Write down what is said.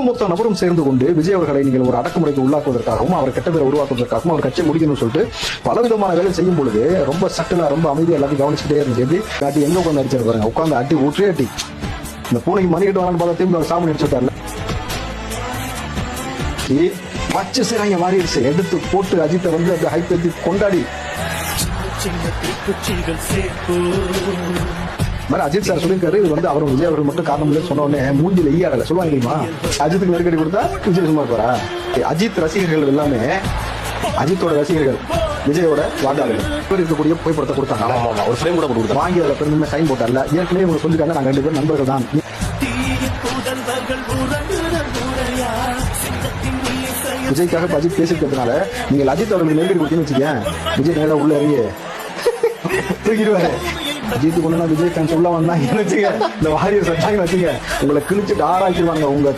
ஒட்டுமொத்த நபரும் சேர்ந்து கொண்டு விஜய் அவர்களை நீங்கள் ஒரு அடக்குமுறைக்கு உள்ளாக்குவதற்காகவும் அவர் கெட்ட பேரை உருவாக்குவதற்காகவும் அவர் கட்சியை முடிக்கணும்னு சொல்லிட்டு பலவிதமான வேலை செய்யும் பொழுது ரொம்ப சட்டலா ரொம்ப அமைதியா எல்லாத்தையும் கவனிச்சுட்டே இருந்துச்சு. எப்படி காட்டி எங்க உட்காந்து அடிச்சாரு பாருங்க, உட்காந்து அட்டி ஊற்றே அட்டி. இந்த பூனைக்கு மணி கட்டு வரான்னு பார்த்தா திரும்ப சாமி அடிச்சுட்டார்ல, பச்சை சிறாங்க வாரிசு எடுத்து போட்டு அஜித்தை வந்து அந்த ஹைப் ஏற்றி கொண்டாடி அஜித் சார் சொல்லியிருக்காரு. இது வந்து அவர் விஜய் அவர்கள் மட்டும் காரணம் இல்லை சொன்ன உடனே மூஞ்சில ஈயாடல சொல்லுவாங்க தெரியுமா, அஜித்துக்கு நெருக்கடி கொடுத்தா விஜய் சும்மா இருப்பாரா? அஜித் ரசிகர்கள் எல்லாமே அஜித்தோட ரசிகர்கள் விஜயோட வாடாளர்கள் இருக்கக்கூடிய புகைப்படத்தை கொடுத்தாங்க, ஒரு ஃப்ரேம் கூட கொடுத்தாங்க, வாங்கி அதில் பெருமை சைன் போட்டார்ல. ஏற்கனவே இவங்க சொல்லிருக்காங்க நாங்கள் 2 பேரும் நண்பர்கள் தான். விஜய்க்காக அஜித் பேசிக்கிறதுனால நீங்கள் அஜித் அவர்களுக்கு நெருக்கடி கொடுத்தீங்கன்னு வச்சுக்கேன், விஜய் நேரம் உள்ள இறங்கி தூக்கிடுவாரு. அஜித்து கொண்டு விஜய் ஃபேன்ஸ் உள்ள வந்தா வச்சுக்க, இந்த வாரியர் சட்டாங்க வச்சுக்க, உங்களை கிழிச்சுட்டு ஆராய்ச்சிருவாங்க உங்க